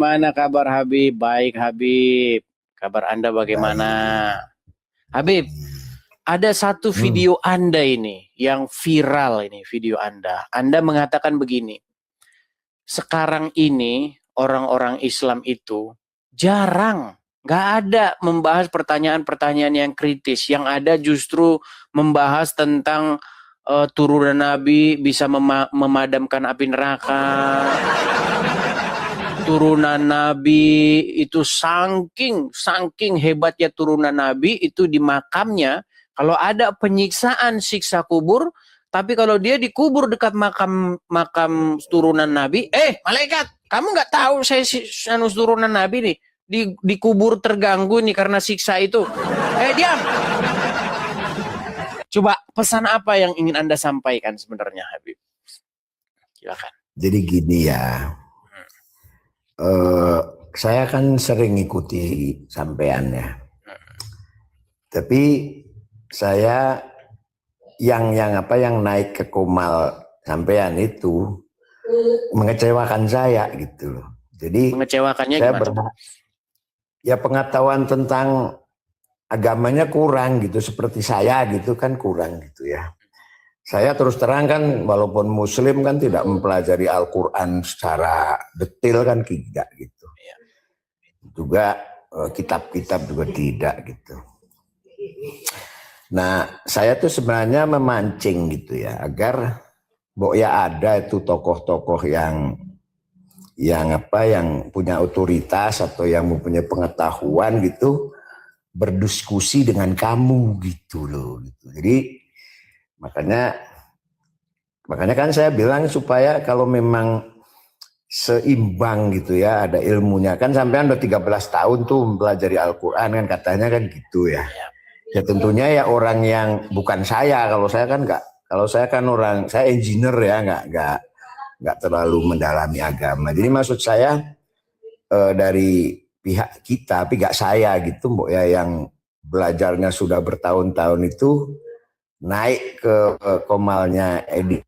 Mana kabar Habib? Baik Habib. Kabar Anda bagaimana? Habib, ada satu video Anda ini yang viral ini video Anda. Anda mengatakan begini. Sekarang ini orang-orang Islam itu jarang, nggak ada membahas pertanyaan-pertanyaan yang kritis. Yang ada justru membahas tentang turunan Nabi bisa memadamkan api neraka. Turunan Nabi itu saking hebatnya turunan Nabi itu di makamnya kalau ada penyiksaan siksa kubur, tapi kalau dia dikubur dekat makam turunan Nabi, malaikat, kamu nggak tahu saya turunan Nabi nih dikubur terganggu nih karena siksa itu. Diam. Coba pesan apa yang ingin Anda sampaikan sebenarnya, Habib? Silakan. Jadi gini ya. Saya kan sering ikuti sampeannya, tapi saya yang naik ke Komal sampean itu mengecewakan saya gitu loh. Jadi mengecewakannya saya gimana? Ya pengetahuan tentang agamanya kurang gitu, seperti saya gitu kan kurang gitu ya. Saya terus terang kan walaupun muslim kan tidak mempelajari Al-Quran secara detail kan tidak gitu. Juga kitab-kitab juga tidak gitu. Nah saya tuh sebenarnya memancing gitu ya agar ya ada itu tokoh-tokoh yang punya otoritas atau yang mempunyai pengetahuan gitu berdiskusi dengan kamu gitu loh gitu. Jadi Makanya kan saya bilang supaya kalau memang seimbang gitu ya, ada ilmunya. Kan sampean udah 13 tahun tuh mempelajari Al-Quran kan katanya kan gitu ya. Ya tentunya ya orang yang bukan saya, kalau saya kan enggak. Kalau saya kan saya engineer ya, enggak terlalu mendalami agama. Jadi maksud saya dari pihak kita, tapi enggak saya gitu, Mbok ya, yang belajarnya sudah bertahun-tahun itu naik ke Komalnya Edi.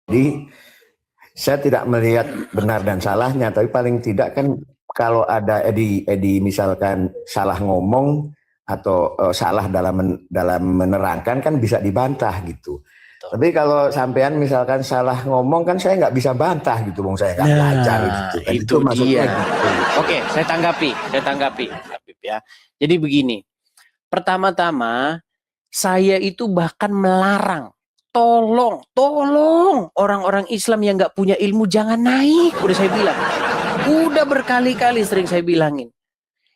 Jadi saya tidak melihat benar dan salahnya, tapi paling tidak kan kalau ada Edi misalkan salah ngomong atau salah dalam menerangkan kan bisa dibantah gitu. Tapi kalau sampean misalkan salah ngomong kan saya nggak bisa bantah gitu, bang, saya nggak belajar gitu. Kan itu maksudnya dia. Gitu. Oke, saya tanggapi, Habib ya. Jadi begini. Pertama-tama, saya itu bahkan melarang, tolong orang-orang Islam yang nggak punya ilmu jangan naik. Udah saya bilang, udah berkali-kali sering saya bilangin.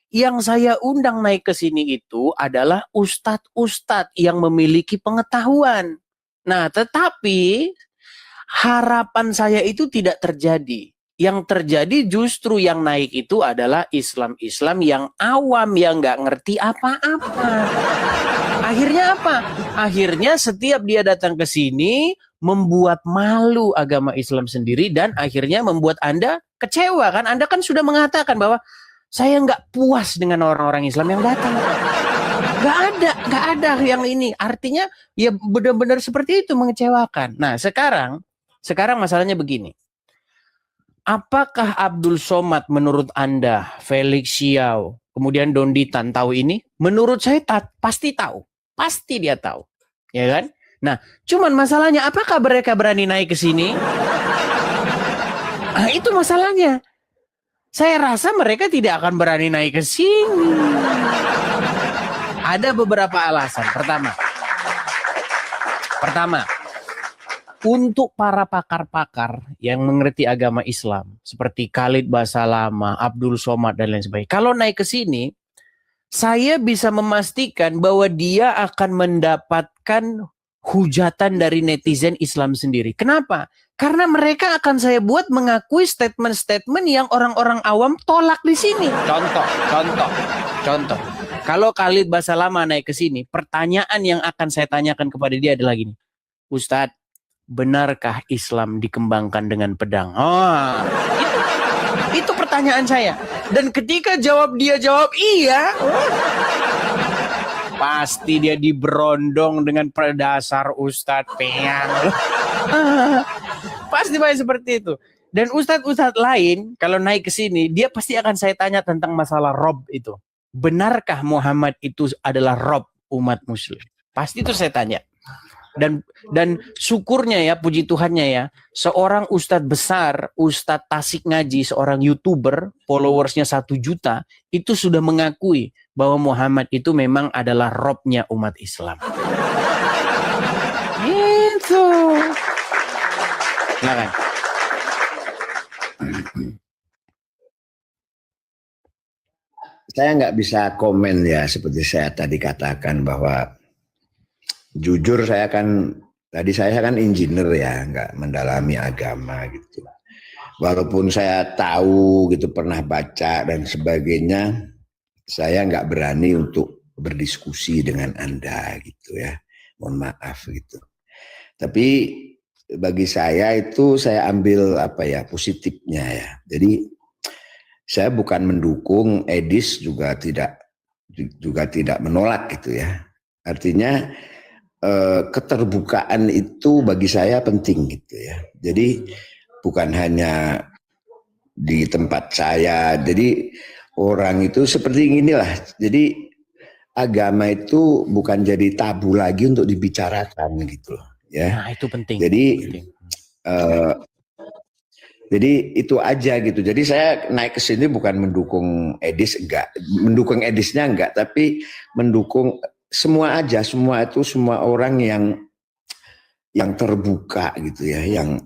Yang saya undang naik ke sini itu adalah ustadz-ustadz yang memiliki pengetahuan. Nah, tetapi harapan saya itu tidak terjadi. Yang terjadi justru yang naik itu adalah Islam yang awam, yang nggak ngerti apa-apa. Akhirnya apa? Akhirnya setiap dia datang ke sini membuat malu agama Islam sendiri dan akhirnya membuat Anda kecewa kan? Anda kan sudah mengatakan bahwa saya nggak puas dengan orang-orang Islam yang datang. Nggak ada yang ini. Artinya ya benar-benar seperti itu, mengecewakan. Nah sekarang masalahnya begini. Apakah Abdul Somad menurut Anda, Felix Xiao, kemudian Donditan tahu ini? Menurut saya pasti tahu. Pasti dia tahu. Ya kan? Nah, cuman masalahnya apakah mereka berani naik ke sini? Nah, itu masalahnya. Saya rasa mereka tidak akan berani naik ke sini. Ada beberapa alasan. Pertama, untuk para pakar-pakar yang mengerti agama Islam seperti Khalid Basalamah, Abdul Somad dan lain sebagainya. Kalau naik ke sini, saya bisa memastikan bahwa dia akan mendapatkan hujatan dari netizen Islam sendiri. Kenapa? Karena mereka akan saya buat mengakui statement-statement yang orang-orang awam tolak di sini. Contoh. Kalau Khalid Basalamah naik ke sini, pertanyaan yang akan saya tanyakan kepada dia adalah gini. Ustadz, benarkah Islam dikembangkan dengan pedang? Itu pertanyaan saya. Dan ketika dia jawab iya, pasti dia diberondong dengan dasar Ustadz Peang. Pasti banyak seperti itu. Dan ustadz-ustadz lain kalau naik ke sini, dia pasti akan saya tanya tentang masalah Rob itu. Benarkah Muhammad itu adalah Rob umat muslim? Pasti itu saya tanya. Dan syukurnya ya, puji Tuhannya ya, seorang ustadz besar, Ustadz Tasik Ngaji, seorang YouTuber, followersnya 1 juta, itu sudah mengakui bahwa Muhammad itu memang adalah Robnya umat Islam. Gitu. Silakan. Saya nggak bisa komen ya, seperti saya tadi katakan bahwa jujur saya kan engineer ya, nggak mendalami agama gitu. Walaupun saya tahu gitu, pernah baca dan sebagainya, saya nggak berani untuk berdiskusi dengan Anda gitu ya. Mohon maaf gitu. Tapi bagi saya itu saya ambil positifnya ya. Jadi saya bukan mendukung, Edis juga tidak menolak gitu ya. Artinya keterbukaan itu bagi saya penting gitu ya. Jadi bukan hanya di tempat saya. Jadi orang itu seperti inilah. Jadi agama itu bukan jadi tabu lagi untuk dibicarakan gitu ya. Nah, itu penting. Jadi itu aja gitu. Jadi saya naik ke sini bukan mendukung Edis, enggak. Mendukung Edisnya enggak, tapi mendukung semua aja, semua orang yang terbuka gitu ya, yang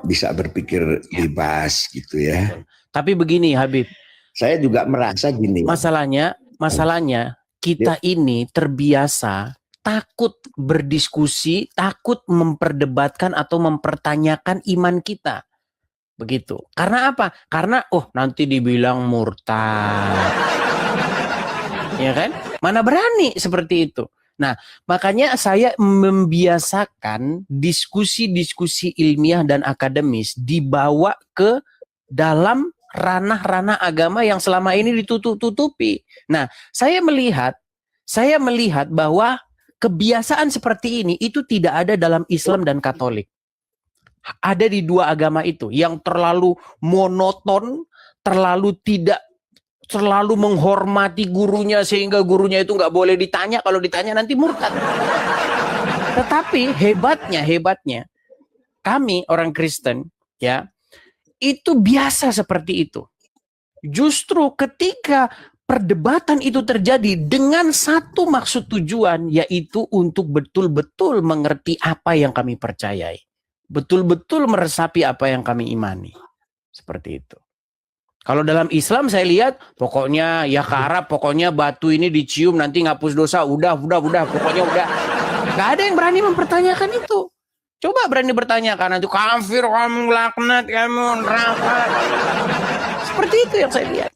bisa berpikir bebas gitu ya. Tapi begini Habib, saya juga merasa gini. Masalahnya kita ini terbiasa takut berdiskusi, takut memperdebatkan atau mempertanyakan iman kita. Begitu. Karena apa? Karena nanti dibilang murtad. Ya kan? Mana berani seperti itu. Nah, makanya saya membiasakan diskusi-diskusi ilmiah dan akademis dibawa ke dalam ranah-ranah agama yang selama ini ditutup-tutupi. Nah, saya melihat bahwa kebiasaan seperti ini itu tidak ada dalam Islam dan Katolik. Ada di 2 agama itu yang terlalu monoton, terlalu menghormati gurunya sehingga gurunya itu nggak boleh ditanya, kalau ditanya nanti murtad. Tetapi hebatnya kami orang Kristen ya, itu biasa seperti itu. Justru ketika perdebatan itu terjadi dengan satu maksud tujuan, yaitu untuk betul-betul mengerti apa yang kami percayai. Betul-betul meresapi apa yang kami imani. Seperti itu. Kalau dalam Islam saya lihat, pokoknya ya ke Arab, pokoknya batu ini dicium nanti ngapus dosa, udah, pokoknya udah. Gak ada yang berani mempertanyakan itu. Coba berani bertanyakan, nanti kafir, kamu laknat, kamu neraka. Seperti itu yang saya lihat.